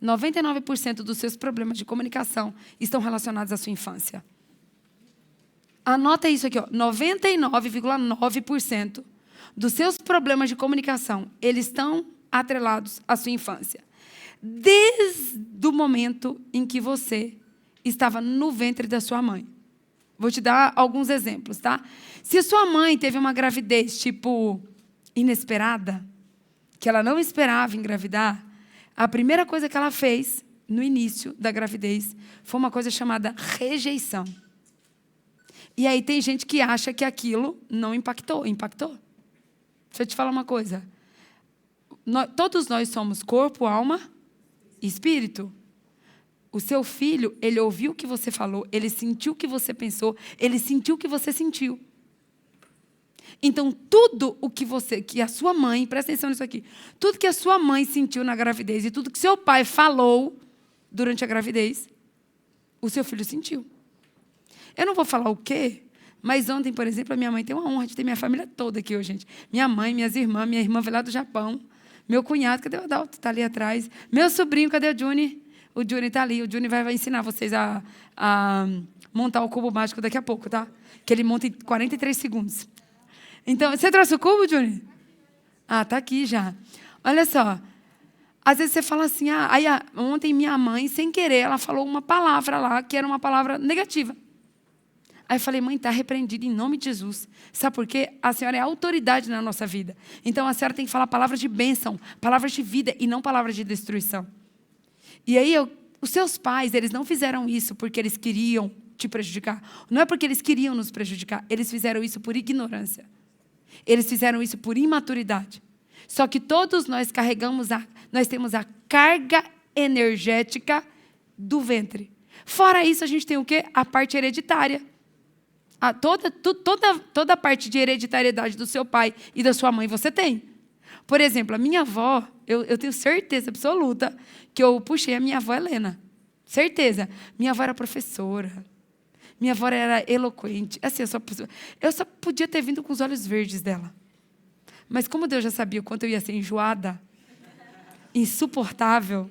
99% dos seus problemas de comunicação estão relacionados à sua infância. Anota isso aqui, ó. 99,9% dos seus problemas de comunicação, eles estão atrelados à sua infância. Desde o momento em que você estava no ventre da sua mãe. Vou te dar alguns exemplos, tá? Se a sua mãe teve uma gravidez, tipo, inesperada, que ela não esperava engravidar, a primeira coisa que ela fez, no início da gravidez, foi uma coisa chamada rejeição. E aí tem gente que acha que aquilo não impactou. Impactou? Deixa eu te falar uma coisa. Todos nós somos corpo, alma e espírito. O seu filho, ele ouviu o que você falou, ele sentiu o que você pensou, ele sentiu o que você sentiu. Então, tudo o que a sua mãe, presta atenção nisso aqui, tudo que a sua mãe sentiu na gravidez e tudo que seu pai falou durante a gravidez, o seu filho sentiu. Eu não vou falar o quê, mas ontem, por exemplo, a minha mãe tem uma honra de ter minha família toda aqui hoje, gente. Minha mãe, minhas irmãs, minha irmã veio lá do Japão, meu cunhado, cadê o Adalto? Está ali atrás. Meu sobrinho, cadê o Juni? O Juni está ali. O Juni vai ensinar vocês a montar o cubo mágico daqui a pouco, tá? Que ele monta em 43 segundos. Então, você trouxe o cubo, Juni? Ah, está aqui já. Olha só. Às vezes você fala assim, ontem minha mãe, sem querer, ela falou uma palavra lá, que era uma palavra negativa. Aí eu falei, mãe, está repreendida em nome de Jesus. Sabe por quê? A senhora é autoridade na nossa vida. Então, a senhora tem que falar palavras de bênção, palavras de vida e não palavras de destruição. E aí, os seus pais, eles não fizeram isso porque eles queriam te prejudicar. Não é porque eles queriam nos prejudicar. Eles fizeram isso por ignorância. Eles fizeram isso por imaturidade. Só que todos nós nós temos a carga energética do ventre. Fora isso, a gente tem o quê? A parte hereditária. Toda a parte de hereditariedade do seu pai e da sua mãe você tem. Por exemplo, a minha avó, eu tenho certeza absoluta que eu puxei a minha avó Helena. Certeza. Minha avó era professora. Minha avó era eloquente. Assim, eu só podia ter vindo com os olhos verdes dela. Mas como Deus já sabia o quanto eu ia ser enjoada, insuportável,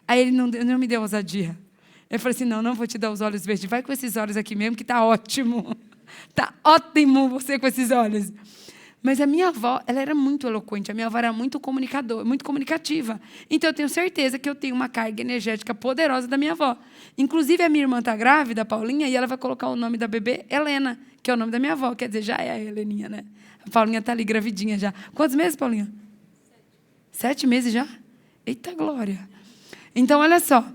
aí ele não me deu ousadia. Eu falei assim, não vou te dar os olhos verdes. Vai com esses olhos aqui mesmo, que está ótimo. Está ótimo você com esses olhos. Mas a minha avó, ela era muito eloquente. A minha avó era muito comunicativa. Então, eu tenho certeza que eu tenho uma carga energética poderosa da minha avó. Inclusive, a minha irmã está grávida, a Paulinha, e ela vai colocar o nome da bebê Helena, que é o nome da minha avó. Quer dizer, já é a Heleninha, né? A Paulinha está ali, gravidinha já. Quantos meses, Paulinha? 7 meses já? Eita, glória. Então, olha só.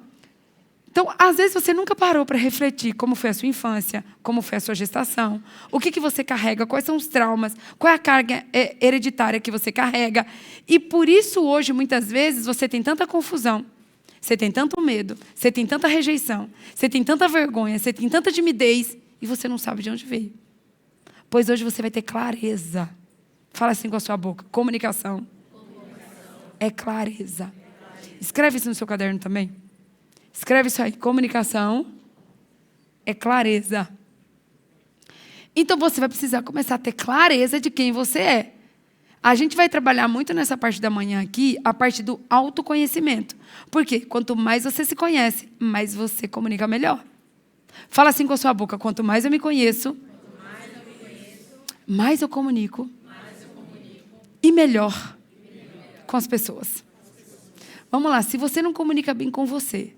Então, às vezes, você nunca parou para refletir como foi a sua infância, como foi a sua gestação, o que você carrega, quais são os traumas, qual é a carga hereditária que você carrega. E, por isso, hoje, muitas vezes, você tem tanta confusão, você tem tanto medo, você tem tanta rejeição, você tem tanta vergonha, você tem tanta timidez, e você não sabe de onde veio. Pois hoje você vai ter clareza. Fala assim com a sua boca. Comunicação. É clareza. Escreve isso no seu caderno também. Escreve isso aí. Comunicação é clareza. Então, você vai precisar começar a ter clareza de quem você é. A gente vai trabalhar muito nessa parte da manhã aqui, a parte do autoconhecimento. Por quê? Quanto mais você se conhece, mais você comunica melhor. Fala assim com a sua boca. Quanto mais eu me conheço, mais eu comunico e melhor com as pessoas. Vamos lá. Se você não comunica bem com você,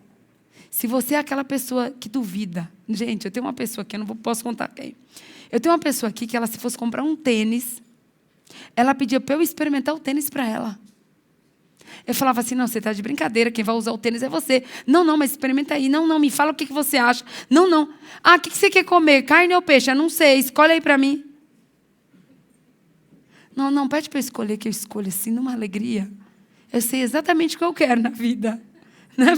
se você é aquela pessoa que duvida. Gente, eu tenho uma pessoa aqui, eu não posso contar quem. Eu tenho uma pessoa aqui que ela, se fosse comprar um tênis, ela pedia para eu experimentar o tênis para ela. Eu falava assim, não, você está de brincadeira, quem vai usar o tênis é você. Não, mas experimenta aí. Não, me fala o que você acha. Não. Ah, o que você quer comer? Carne ou peixe? Eu não sei, escolhe aí para mim. Não, pede para eu escolher, que eu escolho assim, numa alegria. Eu sei exatamente o que eu quero na vida. Né?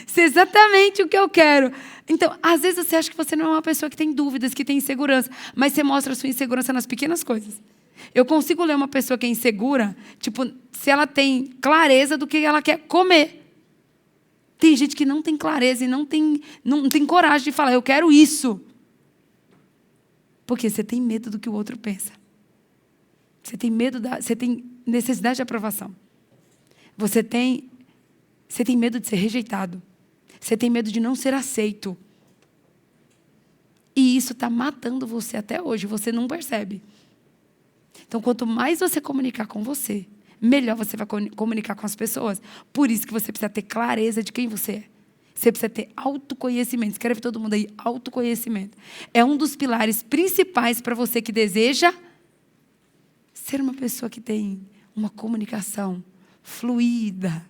Sei exatamente o que eu quero. Então, às vezes você acha que você não é uma pessoa que tem dúvidas, que tem insegurança, mas você mostra a sua insegurança nas pequenas coisas. Eu consigo ler uma pessoa que é insegura, tipo, se ela tem clareza do que ela quer comer. Tem gente que não tem clareza e não tem coragem de falar, eu quero isso. Porque você tem medo do que o outro pensa. Você tem necessidade de aprovação. Você tem Você tem medo de ser rejeitado. Você tem medo de não ser aceito. E isso está matando você até hoje, você não percebe. Então, quanto mais você comunicar com você, melhor você vai comunicar com as pessoas. Por isso que você precisa ter clareza de quem você é. Você precisa ter autoconhecimento. Escreve todo mundo aí, autoconhecimento. É um dos pilares principais para você que deseja ser uma pessoa que tem uma comunicação fluida,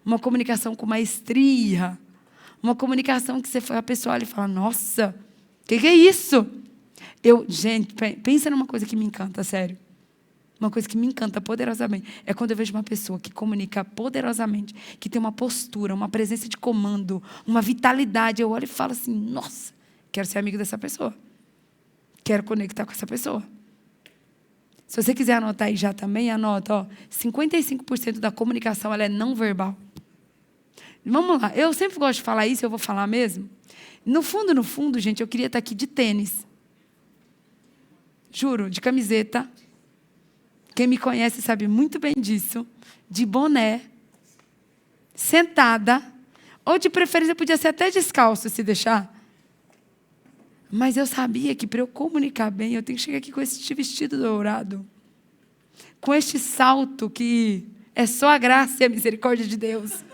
uma comunicação com maestria, uma comunicação que a pessoa olha e fala, nossa, o que é isso? Gente, pensa numa coisa que me encanta, sério. Uma coisa que me encanta poderosamente é quando eu vejo uma pessoa que comunica poderosamente, que tem uma postura, uma presença de comando, uma vitalidade. Eu olho e falo assim, nossa, quero ser amigo dessa pessoa. Quero conectar com essa pessoa. Se você quiser anotar aí já também, anota. Ó, 55% da comunicação ela é não verbal. Vamos lá. Eu sempre gosto de falar isso, eu vou falar mesmo. No fundo, gente, eu queria estar aqui de tênis. Juro, de camiseta. Quem me conhece sabe muito bem disso. De boné. Sentada. Ou de preferência podia ser até descalço, se deixar. Mas eu sabia que para eu comunicar bem, eu tenho que chegar aqui com este vestido dourado. Com este salto que é só a graça e a misericórdia de Deus.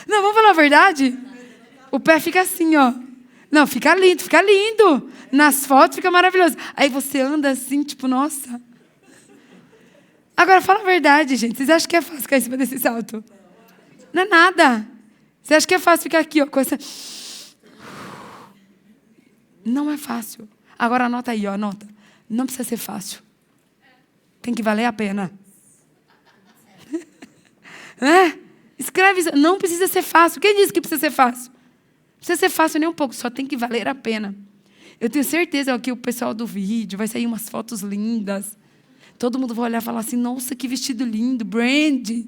Não, vamos falar a verdade? O pé fica assim, ó. Não, fica lindo, fica lindo. Nas fotos fica maravilhoso. Aí você anda assim, tipo, nossa. Agora, fala a verdade, gente. Vocês acham que é fácil ficar em cima desse salto? Não é nada. Você acha que é fácil ficar aqui, ó, com essa... Não é fácil. Agora anota aí, ó, anota. Não precisa ser fácil. Tem que valer a pena. Escreve isso. Não precisa ser fácil. Quem disse que precisa ser fácil? Não precisa ser fácil nem um pouco, só tem que valer a pena. Eu tenho certeza que o pessoal do vídeo vai sair umas fotos lindas. Todo mundo vai olhar e falar assim, nossa, que vestido lindo, brand.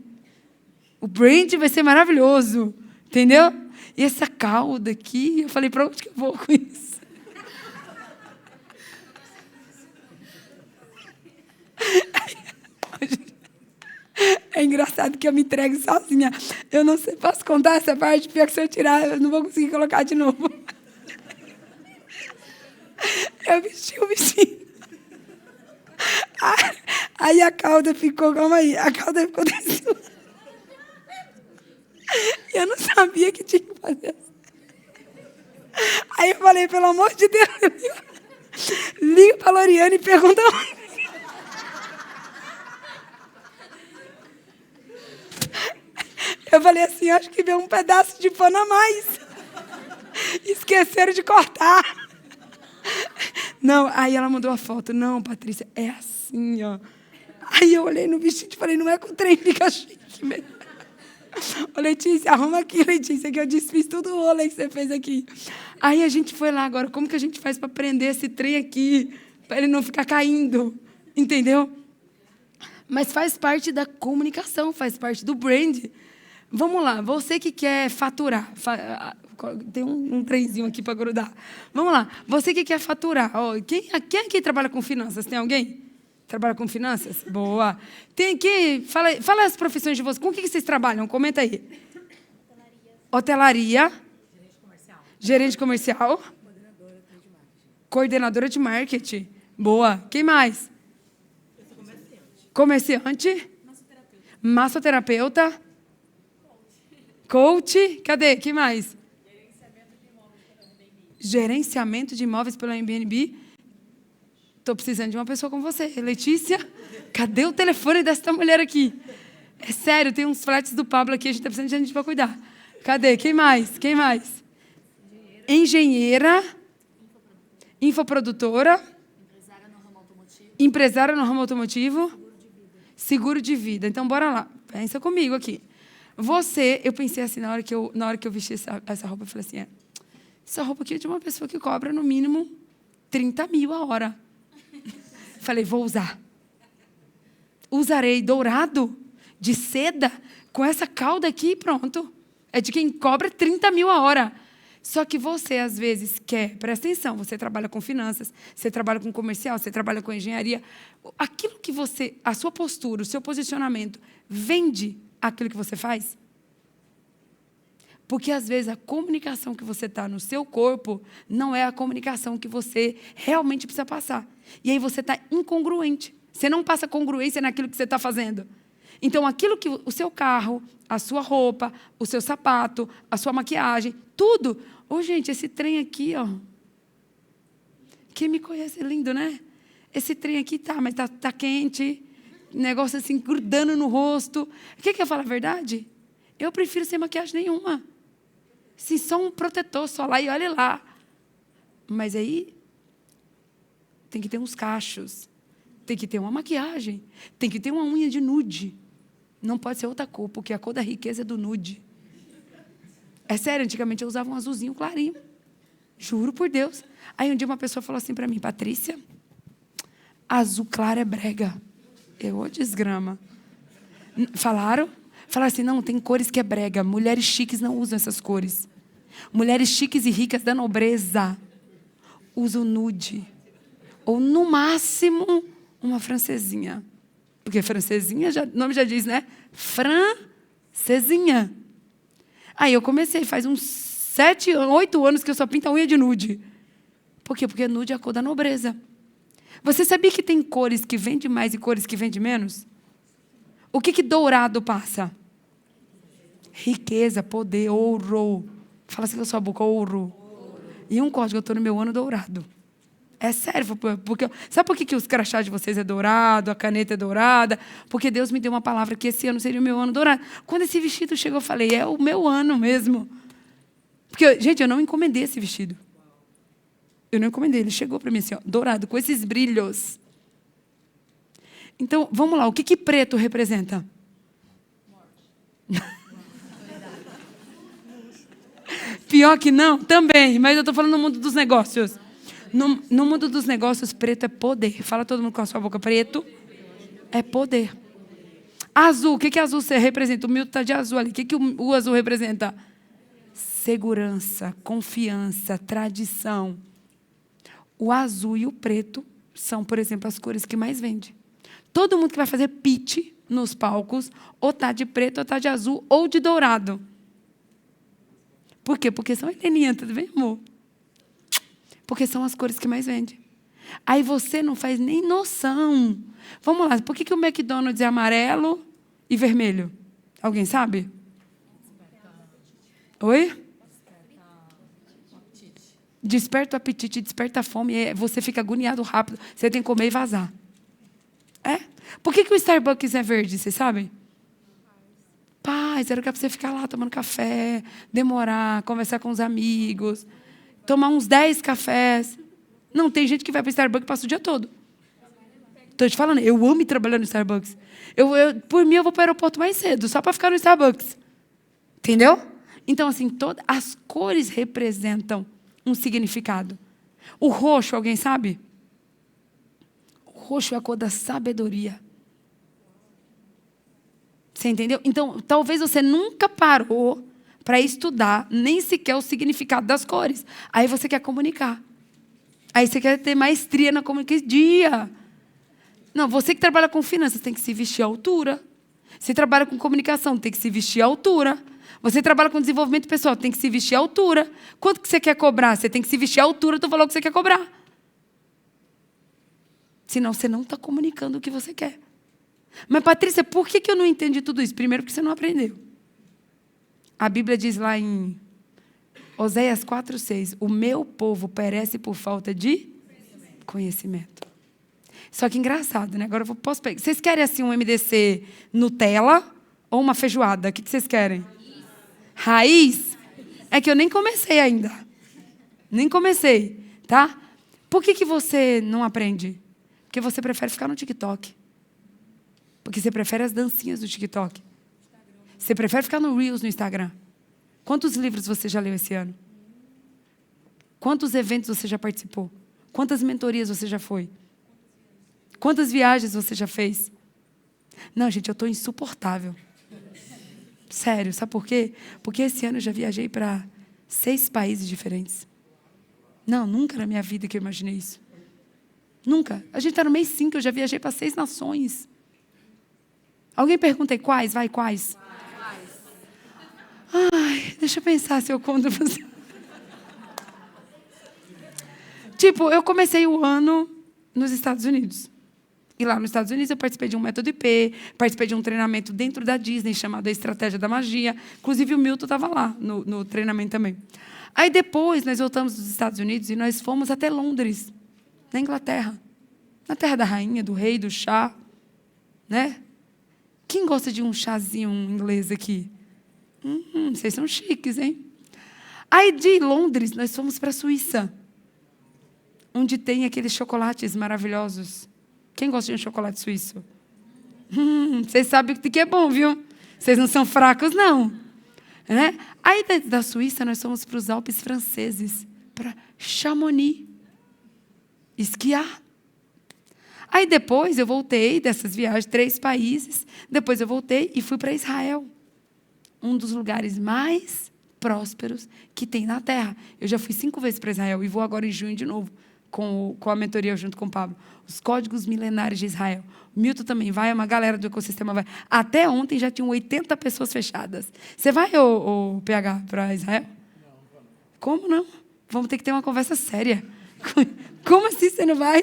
O brand vai ser maravilhoso. Entendeu? E essa cauda aqui, eu falei, para onde que eu vou com isso? É engraçado que eu me entrego sozinha. Eu não sei, posso contar essa parte? Pior que se eu tirar, eu não vou conseguir colocar de novo. Eu vesti o vestido. Aí a cauda ficou, calma aí, a cauda ficou desse lado. Eu não sabia que tinha que fazer assim. Aí eu falei, pelo amor de Deus, liga para a Loriane e pergunta onde. Eu falei assim, acho que veio um pedaço de pano a mais. Esqueceram de cortar. Não, aí ela mandou a foto. Não, Patrícia, é assim, ó. Aí eu olhei no vestido e falei, não é que o trem fica chique mesmo. Ô, Letícia, arruma aqui, Letícia, que eu desfiz tudo o rolê que você fez aqui. Aí a gente foi lá agora, como que a gente faz para prender esse trem aqui, para ele não ficar caindo, entendeu? Mas faz parte da comunicação, faz parte do brand. Vamos lá, você que quer faturar, tem um trenzinho aqui para grudar. Vamos lá, você que quer faturar. Ó, quem aqui trabalha com finanças? Tem alguém? Trabalha com finanças? Boa. Tem aqui, fala as profissões de vocês. Com o que vocês trabalham? Comenta aí. Hotelaria. Gerente comercial. Coordenadora de marketing. Boa. Quem mais? Eu sou comerciante. Massoterapeuta. Coach. Cadê? Quem mais? Gerenciamento de imóveis pela Airbnb. Estou precisando de uma pessoa como você. Letícia, cadê o telefone dessa mulher aqui? É sério, tem uns flats do Pablo aqui, a gente está precisando de gente para cuidar. Cadê? Quem mais? Quem mais? Engenheira. Infoprodutora. Empresária no ramo automotivo. Seguro de vida. Então, bora lá. Pensa comigo aqui. Você, eu pensei assim, na hora que eu vesti essa roupa, eu falei assim, essa roupa aqui é de uma pessoa que cobra, no mínimo, 30 mil a hora. Falei, vou usar. Usarei dourado, de seda, com essa cauda aqui e pronto. É de quem cobra 30 mil a hora. Só que você, às vezes, quer, presta atenção, você trabalha com finanças, você trabalha com comercial, você trabalha com engenharia. Aquilo que você, a sua postura, o seu posicionamento, vende aquilo que você faz? Porque, às vezes, a comunicação que você está no seu corpo não é a comunicação que você realmente precisa passar. E aí você está incongruente. Você não passa congruência naquilo que você está fazendo. Então, aquilo que o seu carro, a sua roupa, o seu sapato, a sua maquiagem, tudo. Ô, gente, esse trem aqui, ó. Quem me conhece é lindo, né? Esse trem aqui mas tá quente. Negócio assim, grudando no rosto. Quer que eu fale a verdade? Eu prefiro sem maquiagem nenhuma. Sim, só um protetor solar e olha lá. Mas aí tem que ter uns cachos. Tem que ter uma maquiagem. Tem que ter uma unha de nude. Não pode ser outra cor, porque a cor da riqueza é do nude. É sério, antigamente eu usava um azulzinho clarinho. Juro por Deus. Aí um dia uma pessoa falou assim para mim, Patrícia, azul claro é brega. Eu, desgrama. Falaram assim, não, tem cores que é brega. Mulheres chiques não usam essas cores. Mulheres chiques e ricas da nobreza usam nude. Ou, no máximo, uma francesinha. Porque francesinha, o nome já diz, né? Francesinha. Aí eu comecei, faz uns 7, 8 anos que eu só pinto a unha de nude. Por quê? Porque nude é a cor da nobreza. Você sabia que tem cores que vendem mais e cores que vendem menos? O que dourado passa? Riqueza, poder, ouro. Fala assim com a sua boca, ouro. E um código, eu estou no meu ano dourado. É sério. Porque, sabe por que os crachás de vocês é dourado, a caneta é dourada? Porque Deus me deu uma palavra que esse ano seria o meu ano dourado. Quando esse vestido chegou, eu falei, é o meu ano mesmo. Porque, gente, eu não encomendei esse vestido. Eu não encomendei, ele chegou para mim assim, ó, dourado, com esses brilhos. Então, vamos lá, o que preto representa? Pior que não, também, mas eu estou falando no mundo dos negócios. No mundo dos negócios, preto é poder. Fala todo mundo com a sua boca, preto é poder. Azul, o que azul representa? O Milton está de azul ali. O que o azul representa? Segurança, confiança, tradição. O azul e o preto são, por exemplo, as cores que mais vendem. Todo mundo que vai fazer pitch nos palcos, ou está de preto, ou está de azul, ou de dourado. Por quê? Porque são Heleninha, tudo bem, amor? Porque são as cores que mais vendem. Aí você não faz nem noção. Vamos lá, por que o McDonald's é amarelo e vermelho? Alguém sabe? Oi? Desperta o apetite, desperta a fome, você fica agoniado rápido, você tem que comer e vazar. É? Por que o Starbucks é verde, vocês sabem? Paz, era para você ficar lá tomando café, demorar, conversar com os amigos, tomar uns 10 cafés. Não, tem gente que vai para o Starbucks e passa o dia todo. Estou te falando, eu amo ir trabalhar no Starbucks. Por mim, eu vou para o aeroporto mais cedo, só para ficar no Starbucks. Entendeu? Então, assim, as cores representam um significado. O roxo, alguém sabe? O roxo é a cor da sabedoria. Você entendeu? Então, talvez você nunca parou para estudar nem sequer o significado das cores. Aí você quer comunicar. Aí você quer ter maestria na comunicação. Não, você que trabalha com finanças tem que se vestir à altura. Você trabalha com comunicação, tem que se vestir à altura. Você trabalha com desenvolvimento pessoal, tem que se vestir à altura. Quanto que você quer cobrar? Você tem que se vestir à altura do valor que você quer cobrar. Senão você não está comunicando o que você quer. Mas, Patrícia, por que eu não entendi tudo isso? Primeiro, porque você não aprendeu. A Bíblia diz lá em Oséias 4:6, o meu povo perece por falta de conhecimento. Só que engraçado, né? Agora eu posso pegar. Vocês querem assim um MDC Nutella ou uma feijoada? O que vocês querem? Raiz? É que eu nem comecei ainda. Nem comecei, tá? Por que você não aprende? Porque você prefere ficar no TikTok. Porque você prefere as dancinhas do TikTok. Você prefere ficar no Reels no Instagram. Quantos livros você já leu esse ano? Quantos eventos você já participou? Quantas mentorias você já foi? Quantas viagens você já fez? Não, gente, eu estou insuportável. Sério, sabe por quê? Porque esse ano eu já viajei para 6 países diferentes. Não, nunca na minha vida que eu imaginei isso. Nunca. A gente está no mês 5, eu já viajei para 6 nações. Alguém pergunta aí quais? Vai, quais? Ai, deixa eu pensar se eu conto pra você. Tipo, eu comecei o ano nos Estados Unidos. E lá nos Estados Unidos eu participei de um método IP, participei de um treinamento dentro da Disney chamado A Estratégia da Magia. Inclusive o Milton estava lá no treinamento também. Aí depois nós voltamos dos Estados Unidos e nós fomos até Londres, na Inglaterra. Na terra da rainha, do rei, do chá. Né? Quem gosta de um chazinho inglês aqui? Vocês são chiques, hein? Aí de Londres nós fomos para a Suíça, onde tem aqueles chocolates maravilhosos. Quem gosta de um chocolate suíço? Vocês sabem que é bom, viu? Vocês não são fracos, não. Né? Aí da Suíça, nós fomos para os Alpes franceses, para Chamonix, esquiar. Aí depois eu voltei dessas viagens, 3 países. Depois eu voltei e fui para Israel, um dos lugares mais prósperos que tem na Terra. Eu já fui 5 vezes para Israel e vou agora em junho de novo, com a mentoria junto com o Pablo. Os códigos milenares de Israel. O Milton também vai, uma galera do ecossistema vai. Até ontem já tinham 80 pessoas fechadas. Você vai, ô PH, para Israel? Não. Como não? Vamos ter que ter uma conversa séria. Como assim você não vai?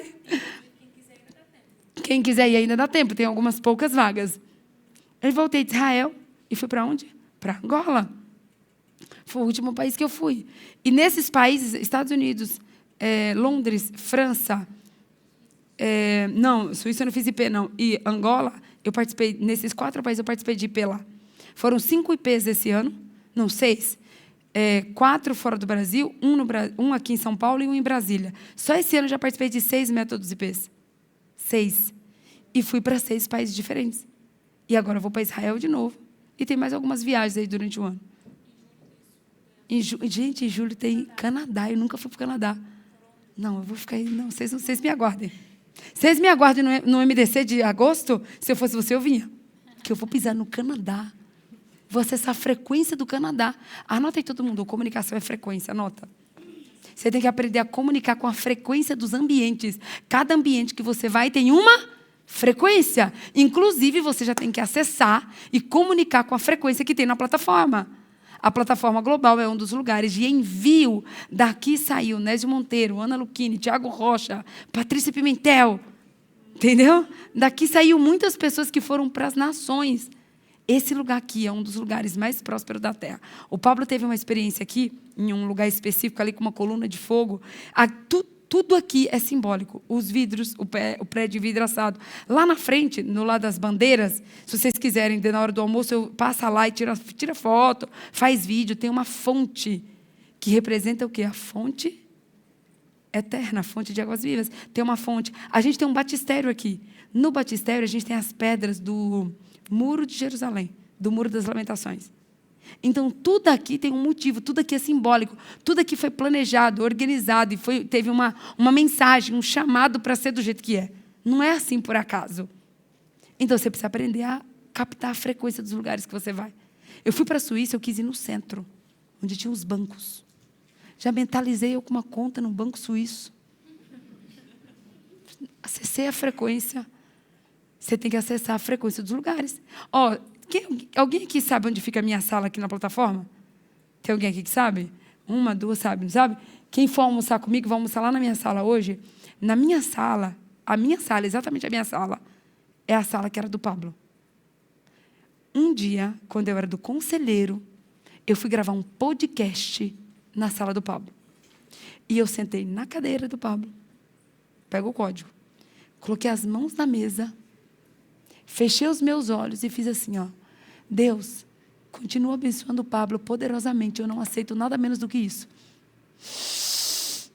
Quem quiser ir ainda dá tempo, tem algumas poucas vagas. Eu voltei de Israel e fui para onde? Para Angola. Foi o último país que eu fui. E nesses países, Estados Unidos, Londres, França, não, Suíça eu não fiz IP, não. E Angola, eu participei, nesses 4 países eu participei de IP lá. Foram 5 IPs esse ano, não, 6. 4 fora do Brasil, um aqui em São Paulo e um em Brasília. Só esse ano eu já participei de 6 métodos IPs. 6. E fui para 6 países diferentes. E agora eu vou para Israel de novo. E tem mais algumas viagens aí durante o ano. Gente, em julho tem Canadá. Eu nunca fui para o Canadá. Não, eu vou ficar aí. Não, vocês me aguardem. Vocês me aguardem no MDC de agosto. Se eu fosse você, eu vinha. Que eu vou pisar no Canadá. Vou acessar a frequência do Canadá. Anota aí todo mundo. Comunicação é frequência. Anota. Você tem que aprender a comunicar com a frequência dos ambientes. Cada ambiente que você vai tem uma frequência. Inclusive, você já tem que acessar e comunicar com a frequência que tem na plataforma. A plataforma global é um dos lugares de envio. Daqui saiu Nésio Monteiro, Ana Luchini, Tiago Rocha, Patrícia Pimentel. Entendeu? Daqui saiu muitas pessoas que foram para as nações. Esse lugar aqui é um dos lugares mais prósperos da Terra. O Pablo teve uma experiência aqui, em um lugar específico, ali com uma coluna de fogo. Tudo aqui é simbólico. Os vidros, o prédio vidraçado. Lá na frente, no lado das bandeiras, se vocês quiserem, na hora do almoço, passa lá e tira foto, faz vídeo. Tem uma fonte que representa o quê? A fonte eterna, a fonte de águas vivas. Tem uma fonte. A gente tem um batistério aqui. No batistério, a gente tem as pedras do Muro de Jerusalém, do Muro das Lamentações. Então, tudo aqui tem um motivo, tudo aqui é simbólico, tudo aqui foi planejado, organizado, e teve uma mensagem, um chamado para ser do jeito que é. Não é assim por acaso. Então, você precisa aprender a captar a frequência dos lugares que você vai. Eu fui para a Suíça, eu quis ir no centro, onde tinha os bancos. Já mentalizei eu com uma conta no banco suíço. Acessei a frequência. Você tem que acessar a frequência dos lugares. Alguém aqui sabe onde fica a minha sala aqui na plataforma? Tem alguém aqui que sabe? 1, 2, sabe, não sabe? Quem for almoçar comigo, vai almoçar lá na minha sala hoje. Na minha sala, exatamente a minha sala, é a sala que era do Pablo. Um dia, quando eu era do conselheiro, eu fui gravar um podcast na sala do Pablo. E eu sentei na cadeira do Pablo, pego o código, coloquei as mãos na mesa, fechei os meus olhos e fiz assim, ó. Deus, continua abençoando o Pablo poderosamente. Eu não aceito nada menos do que isso.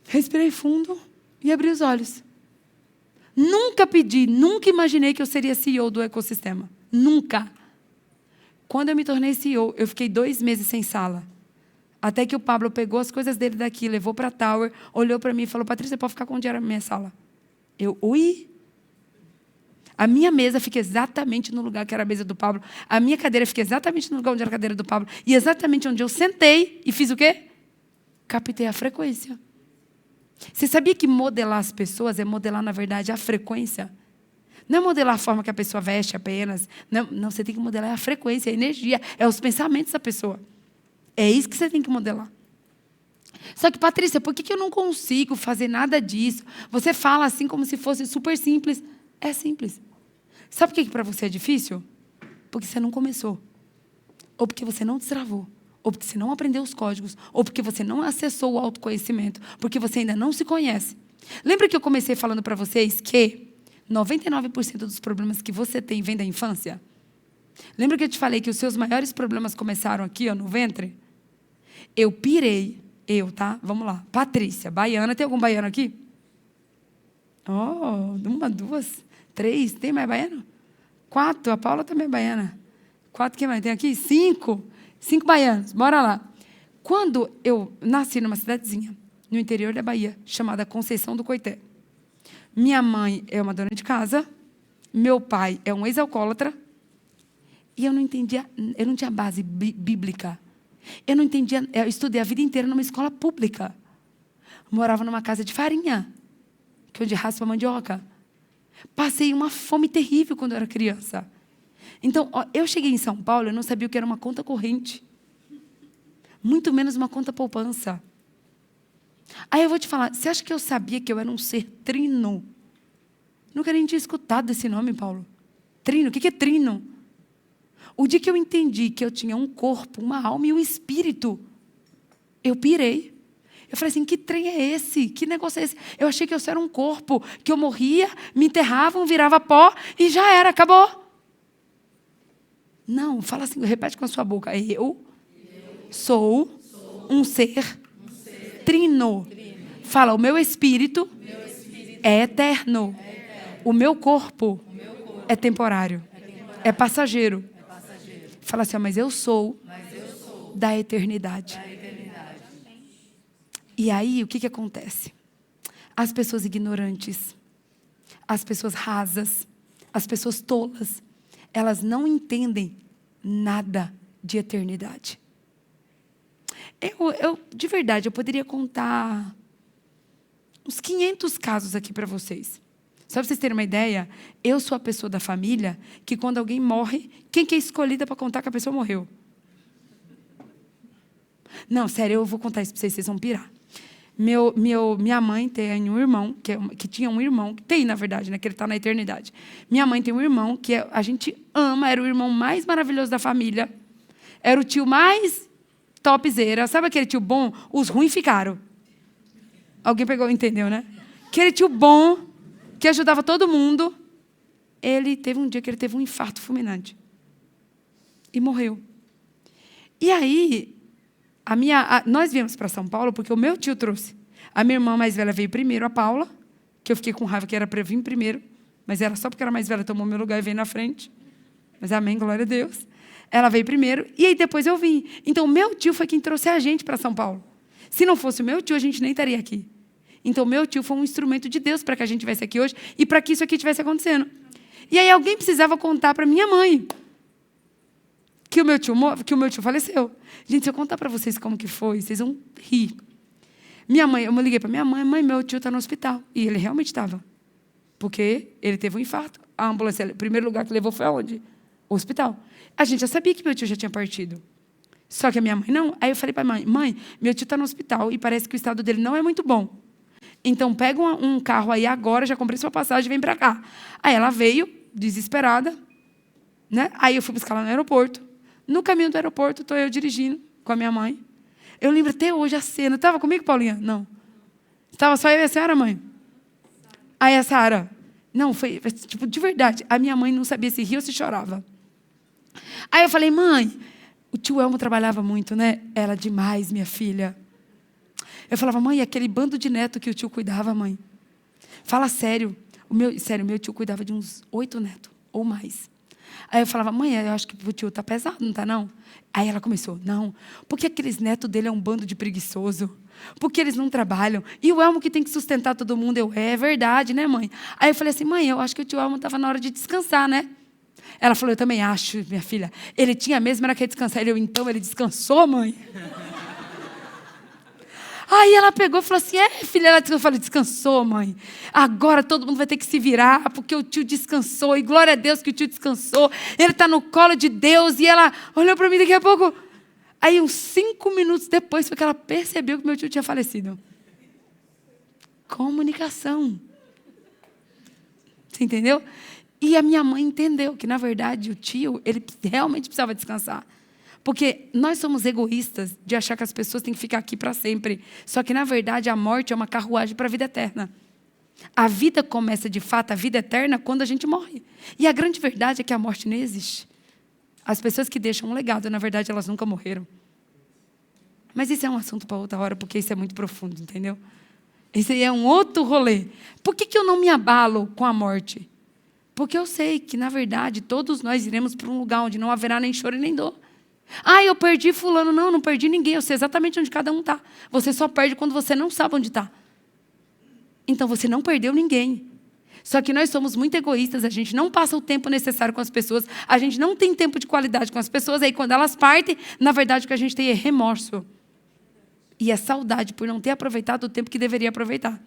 Respirei fundo e abri os olhos. Nunca pedi, nunca imaginei que eu seria CEO do ecossistema. Nunca. Quando eu me tornei CEO, eu fiquei 2 meses sem sala. Até que o Pablo pegou as coisas dele daqui, levou para a Tower, olhou para mim e falou, Patrícia, pode ficar com o dinheiro na minha sala. Oi? A minha mesa fica exatamente no lugar que era a mesa do Pablo. A minha cadeira fica exatamente no lugar onde era a cadeira do Pablo. E exatamente onde eu sentei e fiz o quê? Captei a frequência. Você sabia que modelar as pessoas é modelar, na verdade, a frequência? Não é modelar a forma que a pessoa veste apenas. Não, você tem que modelar a frequência, a energia, é os pensamentos da pessoa. É isso que você tem que modelar. Só que, Patrícia, por que eu não consigo fazer nada disso? Você fala assim como se fosse super simples. É simples. Sabe por que para você é difícil? Porque você não começou. Ou porque você não destravou. Ou porque você não aprendeu os códigos. Ou porque você não acessou o autoconhecimento. Porque você ainda não se conhece. Lembra que eu comecei falando para vocês que 99% dos problemas que você tem vem da infância? Lembra que eu te falei que os seus maiores problemas começaram aqui, ó, no ventre? Eu pirei. Tá? Vamos lá. Patrícia, baiana. Tem algum baiano aqui? Oh, 1, 2, 3. Tem mais baiano? 4. A Paula também é baiana. 4, quem mais tem aqui? 5. 5 baianos. Bora lá. Quando eu nasci numa cidadezinha, no interior da Bahia, chamada Conceição do Coité. Minha mãe é uma dona de casa. Meu pai é um ex-alcoólatra. E eu não entendia, eu não tinha base bíblica. Eu não entendia, eu estudei a vida inteira numa escola pública. Morava numa casa de farinha, que é onde raspa mandioca. Passei uma fome terrível quando eu era criança. Então, ó, eu cheguei em São Paulo, eu não sabia o que era uma conta corrente. Muito menos uma conta poupança. Aí eu vou te falar, você acha que eu sabia que eu era um ser trino? Nunca nem tinha escutado esse nome, Paulo. Trino, o que é trino? O dia que eu entendi que eu tinha um corpo, uma alma e um espírito, eu pirei. Eu falei assim, que trem é esse? Que negócio é esse? Eu achei que eu só era um corpo, que eu morria, me enterravam, virava pó e já era, acabou. Não, fala assim, repete com a sua boca. Eu sou um ser trino. Fala, o meu espírito é eterno. O meu corpo é temporário, é passageiro. Fala assim, mas eu sou da eternidade. E aí, o que acontece? As pessoas ignorantes, as pessoas rasas, as pessoas tolas, elas não entendem nada de eternidade. De verdade, eu poderia contar uns 500 casos aqui para vocês. Só para vocês terem uma ideia, eu sou a pessoa da família que quando alguém morre, quem que é escolhida para contar que a pessoa morreu? Não, sério, eu vou contar isso para vocês vão pirar. Minha mãe tem um irmão, que tinha um irmão, que tem, na verdade, né, que ele está na eternidade. Minha mãe tem um irmão que a gente ama, era o irmão mais maravilhoso da família, era o tio mais topzera. Sabe aquele tio bom? Os ruins ficaram. Alguém pegou, entendeu, né? Aquele tio bom, que ajudava todo mundo, ele teve um dia que ele teve um infarto fulminante. E morreu. E aí, nós viemos para São Paulo porque o meu tio trouxe. A minha irmã mais velha veio primeiro, a Paula, que eu fiquei com raiva que era para vir primeiro, mas era só porque era mais velha, tomou meu lugar e veio na frente. Mas amém, glória a Deus. Ela veio primeiro e aí depois eu vim. Então, o meu tio foi quem trouxe a gente para São Paulo. Se não fosse o meu tio, a gente nem estaria aqui. Então, meu tio foi um instrumento de Deus para que a gente estivesse aqui hoje e para que isso aqui estivesse acontecendo. E aí alguém precisava contar para minha mãe que o meu tio faleceu. Gente, se eu contar para vocês como que foi, vocês vão rir. Eu liguei para minha mãe, meu tio está no hospital. E ele realmente estava. Porque ele teve um infarto. A ambulância, o primeiro lugar que levou foi aonde? O hospital. A gente já sabia que meu tio já tinha partido. Só que a minha mãe não. Aí eu falei para a mãe, meu tio está no hospital e parece que o estado dele não é muito bom. Então, pega um carro aí agora, já comprei sua passagem, vem para cá. Aí ela veio, desesperada, né? Aí eu fui buscar ela no aeroporto. No caminho do aeroporto, estou eu dirigindo com a minha mãe. Eu lembro até hoje a cena. Estava comigo, Paulinha? Não. Estava só eu e a Sara, mãe? Aí a Sara, não, foi tipo, de verdade, a minha mãe não sabia se ria ou se chorava. Aí eu falei, mãe, o tio Elmo trabalhava muito, né? Ela, demais, minha filha. Eu falava, mãe, aquele bando de neto que o tio cuidava, mãe. Fala sério. O meu tio cuidava de uns 8 netos, ou mais. Aí eu falava, mãe, eu acho que o tio está pesado, não está, não? Aí ela começou, não, porque aqueles netos dele é um bando de preguiçoso. Porque eles não trabalham. E o Elmo que tem que sustentar todo mundo. É verdade, né, mãe? Aí eu falei assim, mãe, eu acho que o tio Elmo estava na hora de descansar, né? Ela falou, eu também acho, minha filha. Ele tinha mesmo, era que ia descansar. Então ele descansou, mãe? Aí ela pegou e falou assim, filha, eu falei, descansou, mãe. Agora todo mundo vai ter que se virar, porque o tio descansou. E glória a Deus que o tio descansou. Ele está no colo de Deus. E ela olhou para mim daqui a pouco. Aí, uns 5 minutos depois, foi que ela percebeu que meu tio tinha falecido. Comunicação. Você entendeu? E a minha mãe entendeu que, na verdade, o tio, ele realmente precisava descansar. Porque nós somos egoístas de achar que as pessoas têm que ficar aqui para sempre. Só que, na verdade, a morte é uma carruagem para a vida eterna. A vida começa, de fato, a vida eterna, quando a gente morre. E a grande verdade é que a morte não existe. As pessoas que deixam um legado, na verdade, elas nunca morreram. Mas isso é um assunto para outra hora, porque isso é muito profundo, entendeu? Isso aí é um outro rolê. Por que eu não me abalo com a morte? Porque eu sei que, na verdade, todos nós iremos para um lugar onde não haverá nem choro e nem dor. Ah, eu perdi fulano. Não, não perdi ninguém. Eu sei exatamente onde cada um está. Você só perde quando você não sabe onde está. Então, você não perdeu ninguém. Só que nós somos muito egoístas, a gente não passa o tempo necessário com as pessoas, a gente não tem tempo de qualidade com as pessoas, aí quando elas partem, na verdade o que a gente tem é remorso. E é saudade por não ter aproveitado o tempo que deveria aproveitar.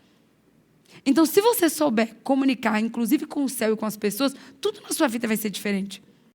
Então, se você souber comunicar, inclusive com o céu e com as pessoas, tudo na sua vida vai ser diferente.